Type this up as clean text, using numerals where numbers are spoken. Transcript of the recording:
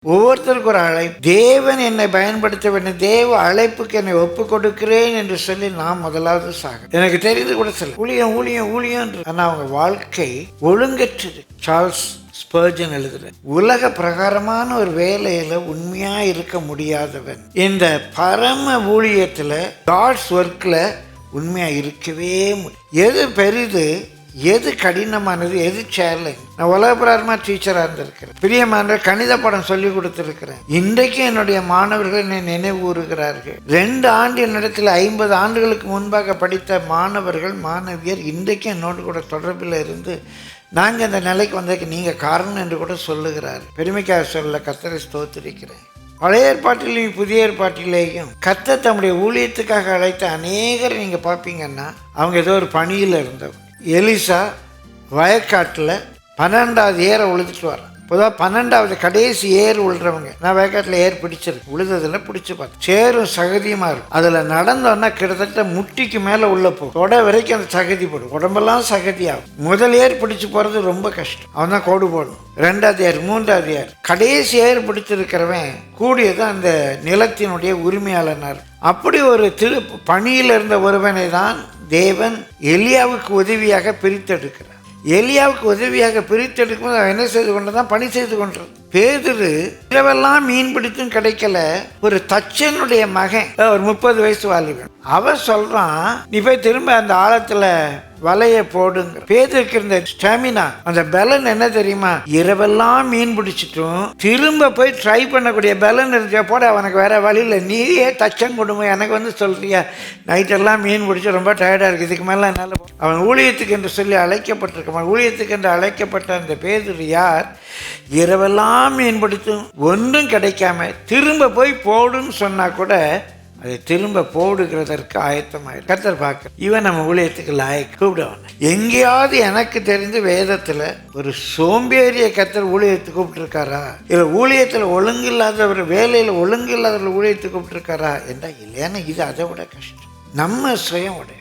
ஒவ்வொருத்தருக்கும் ஒரு அழைப்பு. தேவன் என்னை பயன்படுத்த வேண்டும், தேவ அழைப்புக்கு என்னை ஒப்பு கொடுக்கிறேன் என்று சொல்லி நான் முதலாவது எனக்கு தெரிந்து கூட சொல்ல ஊழியம் ஊழியம் ஊழியம். ஆனால் அவங்க வாழ்க்கை ஒழுங்கற்றது. சார்ல்ஸ் ஸ்பர்ஜன் எழுதுற உலக பிரகாரமான ஒரு வேலையில உண்மையா இருக்க முடியாதவன் இந்த பரம ஊழியத்துல காட்ஸ் ஒர்க்ல உண்மையா இருக்கவே முடியும். எது பெரிது, எது கடினமானது, எது சேலஞ்ச். நான் உலகப்பிரகாரமா டீச்சராக இருந்திருக்கிறேன். பிரியமான கணித பாடம் சொல்லி கொடுத்துருக்கிறேன். இன்றைக்கு என்னுடைய மாணவர்கள் என்னை நினைவு கூறுகிறார்கள். 2 ஆண்டு என்னிடத்தில் 50 ஆண்டுகளுக்கு முன்பாக படித்த மாணவர்கள் மாணவியர் இன்றைக்கு என்னோடு கூட தொடர்பில் இருந்து நாங்கள் இந்த நிலைக்கு வந்ததுக்கு நீங்கள் காரணம் என்று கூட சொல்லுகிறார். பெருமைக்காக சொல்ல கர்த்தரை ஸ்தோத்திரிக்கிறேன். பழைய ஏற்பாட்டிலையும் புதிய ஏற்பாட்டிலேயும் கர்த்தர் தம்முடைய ஊழியத்துக்காக அழைத்த அநேகர் நீங்கள் பார்ப்பீங்கன்னா அவங்க ஏதோ ஒரு பணியில் இருந்தவங்க. எலிசா வயக்காட்டில் 12வது ஏரை உழுதுட்டு வர்றேன். பொதுவாக 12வது கடைசி ஏர் உழுறவங்க. நான் வயக்காட்டில் ஏர் பிடிச்சிருக்கு, உழுததில் பிடிச்சி பார்த்தேன். சேரும் சகதியுமாக இருக்கும். அதில் நடந்தோன்னா கிட்டத்தட்ட முட்டிக்கு மேலே உள்ள போகும். தொட வரைக்கும் அந்த சகதி போடும், உடம்பெல்லாம் சகதியாகும். முதல் ஏர் பிடிச்சி போகிறது ரொம்ப கஷ்டம். அவன் தான் கோடு போடணும். 2வது ஏர், 3வது ஏர். கடைசி ஏர் பிடிச்சிருக்கிறவன் கூடியதான் அந்த நிலத்தினுடைய உரிமையாளனார். அப்படி ஒரு பணியில் இருந்த ஒருவனை தான் தேவன் எலியாவுக்கு உதவியாக பிரித்தெடுக்கிறார். எலியாவுக்கு உதவியாக பிரித்தெடுக்கும்போது அவன் என்ன செய்து கொண்டதான் பணி செய்து கொண்டிருந்தான். பேதுரு இரவெல்லாம் மீன் பிடித்தும் கிடைக்கல. ஒரு தச்சனுடைய மகன், ஒரு 30 வயசு வாலிபன், அவன் சொல்றான், நீ போய் திரும்ப அந்த ஆழத்துல வலைய போடுங்க. பேதுருக்கு இருந்த ஸ்டாமினா, அந்த பலன் என்ன தெரியுமா? இரவெல்லாம் மீன் பிடிச்சிட்டும் திரும்ப போய் ட்ரை பண்ணக்கூடிய பலன் இருந்துச்சா போட. அவனுக்கு வேற வழியில், நீயே தச்சன் கொடுங்க, எனக்கு வந்து சொல்றியா நைட்டெல்லாம் மீன் பிடிச்சி ரொம்ப டயர்டாக இருக்குது, இதுக்கு மேலே என்னால். அவன் ஊழியத்துக்கு என்று சொல்லி அழைக்கப்பட்டிருக்கான். ஊழியத்துக்கு என்று அழைக்கப்பட்ட அந்த பேதுரு யார்? இரவெல்லாம் மீன் பிடித்தும் ஒன்றும் கிடைக்காம திரும்ப போய் போடுன்னு சொன்னா கூட அதை திரும்ப போடுகிறதற்கு ஆயத்தமாயிரு. கர்த்தர் பார்க்க இவன் நம்ம ஊழியத்துக்கு லாயக்கு கூப்பிடுவான். எங்கேயாவது எனக்கு தெரிந்து வேதத்தில் ஒரு சோம்பேறிய கர்த்தர் ஊழியத்துக்கு கூப்பிட்டுருக்காரா? இல்லை ஊழியத்தில் ஒழுங்கு இல்லாதவர், வேலையில் ஒழுங்கு இல்லாதவர்கள் ஊழியத்துக்கு கூப்பிட்டுருக்காரா என்றால் இல்லையானா இது அதை விட கஷ்டம். நம்ம சுயம் உடைய